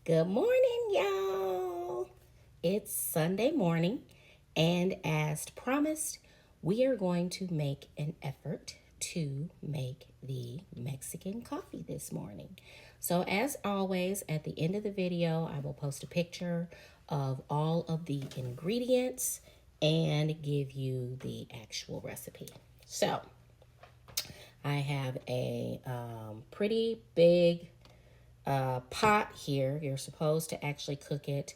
Good morning, y'all. It's Sunday morning, and as promised, we are going to make an effort to make the Mexican coffee this morning. So, as always, at the end of the video, I will post a picture of all of the ingredients and give you the actual recipe. So, I have a pretty big pot here. You're supposed to actually cook it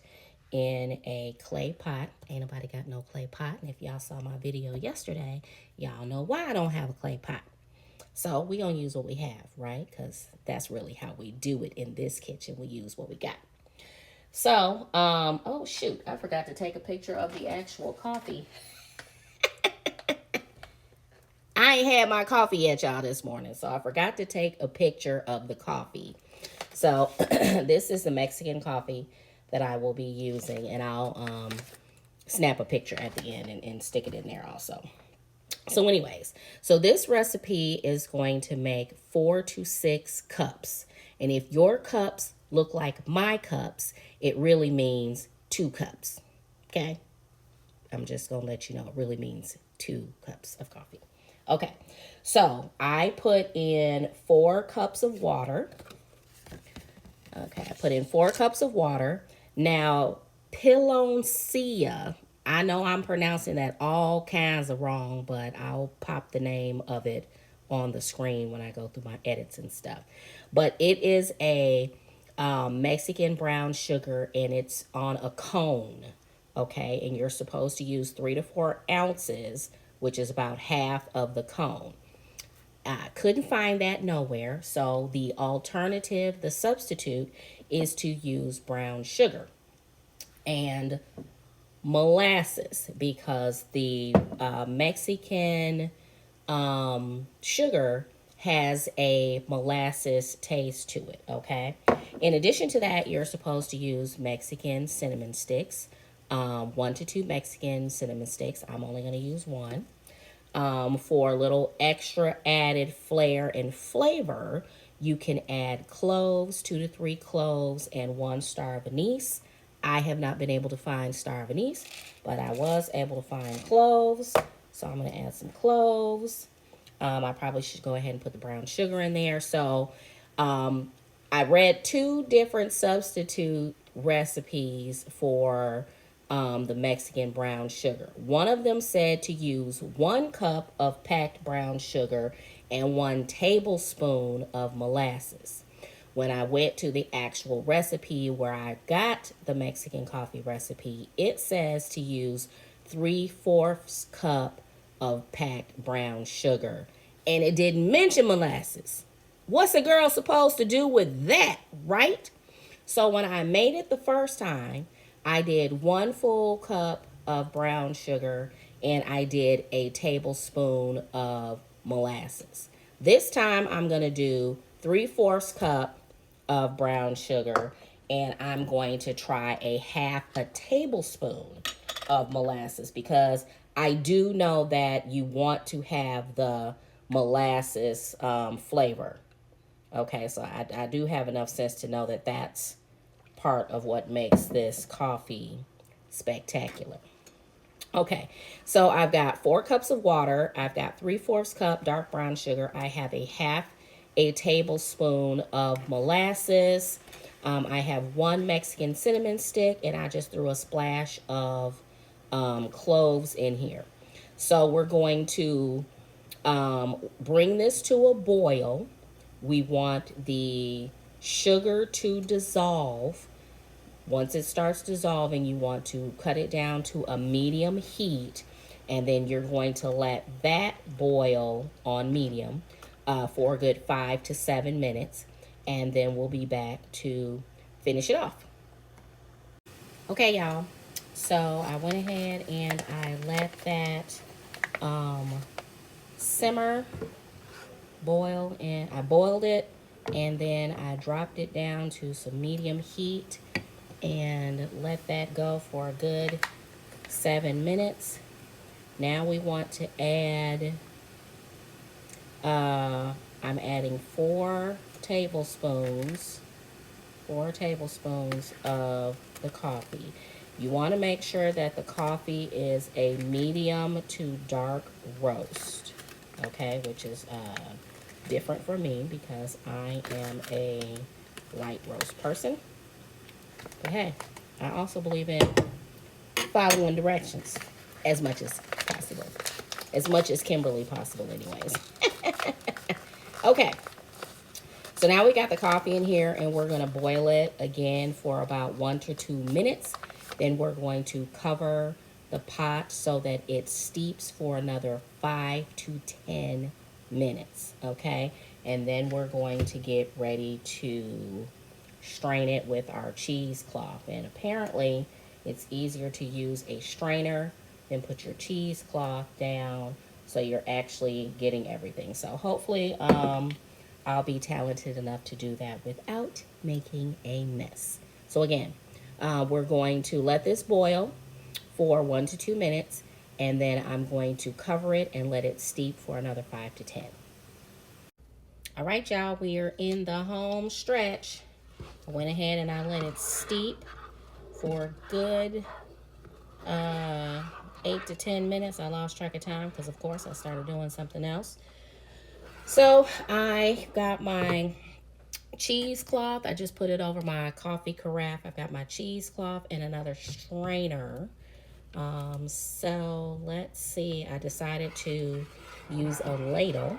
in a clay pot. Ain't nobody got no clay pot. And if y'all saw my video yesterday, y'all know why I don't have a clay pot. So we gonna use what we have, right? Because that's really how we do it in this kitchen. We use what we got. So, oh shoot, I forgot to take a picture of the actual coffee. I ain't had my coffee yet, y'all, this morning. So I forgot to take a picture of the coffee. So this is the Mexican coffee that I will be using, and I'll snap a picture at the end and stick it in there also. So anyways, so this recipe is going to make 4 to 6 cups. And if your cups look like my cups, it really means 2 cups. Okay? I'm just going to let you know it really means 2 cups of coffee. Okay, so I put in 4 cups of water. Okay, I put in 4 cups of water. Now, piloncillo, I know I'm pronouncing that all kinds of wrong, but I'll pop the name of it on the screen when I go through my edits and stuff. But it is a Mexican brown sugar, and it's on a cone. Okay, and you're supposed to use 3 to 4 ounces, which is about half of the cone. I couldn't find that nowhere. So the alternative, the substitute, is to use brown sugar and molasses because the Mexican sugar has a molasses taste to it, okay? In addition to that, you're supposed to use Mexican cinnamon sticks, 1 to 2 Mexican cinnamon sticks. I'm only going to use 1. For a little extra added flair and flavor, you can add cloves, 2 to 3 cloves, and 1 star of anise. I have not been able to find star of anise, but I was able to find cloves, so I'm going to add some cloves. I probably should go ahead and put the brown sugar in there. So I read 2 different substitute recipes for the Mexican brown sugar. One of them said to use 1 cup of packed brown sugar and 1 tablespoon of molasses. When I went to the actual recipe where I got the Mexican coffee recipe, it says to use 3/4 cup of packed brown sugar. And it didn't mention molasses. What's a girl supposed to do with that, right? So when I made it the first time, I did 1 full cup of brown sugar and I did a tablespoon of molasses. This time I'm going to do 3/4 cup of brown sugar and I'm going to try a half a tablespoon of molasses because I do know that you want to have the molasses flavor. Okay, so I do have enough sense to know that that's part of what makes this coffee spectacular. Okay, so I've got 4 cups of water. I've got 3/4 cup dark brown sugar. I have a half a tablespoon of molasses. I have 1 Mexican cinnamon stick, and I just threw a splash of cloves in here. So we're going to bring this to a boil. We want the sugar to dissolve. Once it starts dissolving, you want to cut it down to a medium heat, and then you're going to let that boil on medium for a good 5 to 7 minutes, and then we'll be back to finish it off. Okay, y'all. So I went ahead and I let that simmer, boil, and I boiled it, and then I dropped it down to some medium heat and let that go for a good 7 minutes. Now we want to add, I'm adding 4 tablespoons 4 tablespoons of the coffee. You want to make sure that the coffee is a medium to dark roast, okay, which is different for me because I am a light roast person. But hey, I also believe in following directions as much as possible. As much as Kimberly possible, anyways. Okay, so now we got the coffee in here and we're going to boil it again for about 1 to 2 minutes. Then we're going to cover the pot so that it steeps for another 5 to 10 minutes, okay? And then we're going to get ready to strain it with our cheesecloth. And apparently it's easier to use a strainer than put your cheesecloth down so you're actually getting everything. So hopefully I'll be talented enough to do that without making a mess. So again, we're going to let this boil for 1 to 2 minutes, and then I'm going to cover it and let it steep for another 5 to 10. All right, y'all, we are in the home stretch. I went ahead and I let it steep for a good 8 to 10 minutes. I lost track of time because, of course, I started doing something else. So I got my cheesecloth. I just put it over my coffee carafe. I've got my cheesecloth and another strainer. So let's see. I decided to use a ladle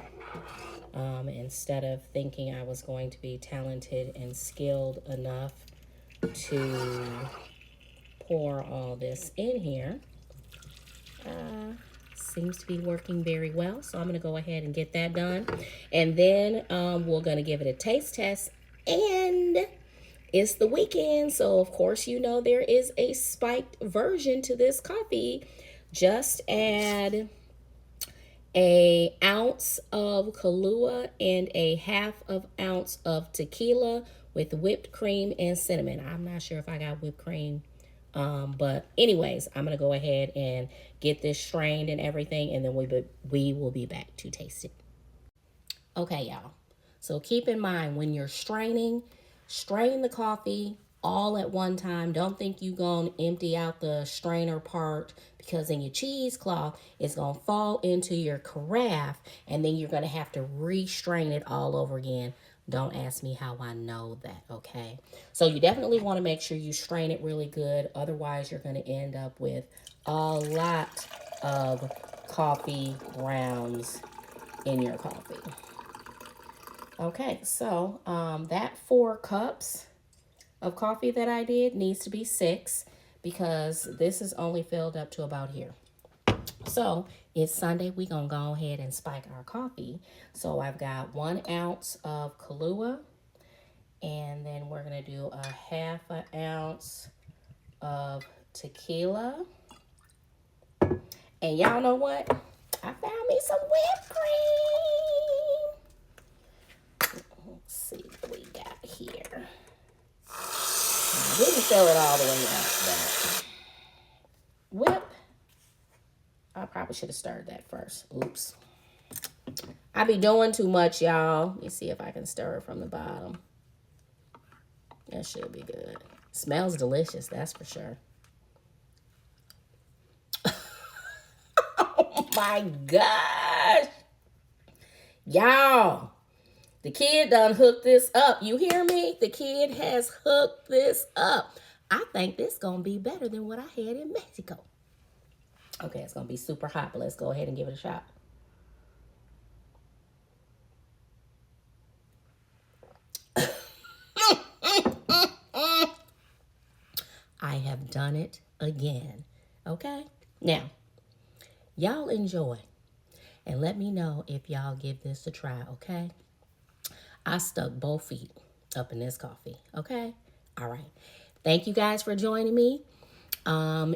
instead of thinking I was going to be talented and skilled enough to pour all this in here. Seems to be working very well, so I'm going to go ahead and get that done. And then we're going to give it a taste test. And it's the weekend, so of course you know there is a spiked version to this coffee. Just add an ounce of Kahlua and a half of ounce of tequila with whipped cream and cinnamon. I'm not sure if I got whipped cream. But anyways, I'm going to go ahead and get this strained and everything, and then we will be back to taste it. Okay, y'all. So keep in mind when you're straining, strain the coffee all at one time. Don't think you're going to empty out the strainer part, because in your cheesecloth, it's going to fall into your carafe, and then you're going to have to re-strain it all over again. Don't ask me how I know that, okay? So you definitely want to make sure you strain it really good. Otherwise, you're going to end up with a lot of coffee grounds in your coffee. Okay, so that 4 cups of coffee that I did needs to be 6, because this is only filled up to about here. So it's Sunday. We're going to go ahead and spike our coffee. So I've got 1 ounce of Kahlua, and then we're going to do a half an ounce of tequila. And y'all know what? I found me some whipped cream. Let's see what we got here. I didn't fill it all the way up, but whip. I probably should have stirred that first. Oops. I be doing too much, y'all. Let me see if I can stir it from the bottom. That should be good. Smells delicious, that's for sure. Oh my gosh. Y'all, the kid done hooked this up. You hear me? The kid has hooked this up. I think this gonna be better than what I had in Mexico. Okay, it's gonna be super hot, but let's go ahead and give it a shot. I have done it again. Okay? Now, y'all enjoy. And let me know if y'all give this a try, okay? I stuck both feet up in this coffee, okay? All right. Thank you guys for joining me.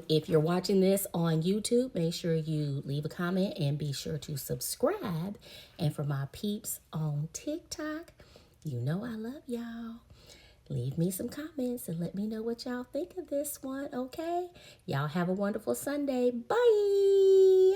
If you're watching this on YouTube, make sure you leave a comment and be sure to subscribe. And for my peeps on TikTok, you know I love y'all. Leave me some comments and let me know what y'all think of this one, okay? Y'all have a wonderful Sunday. Bye.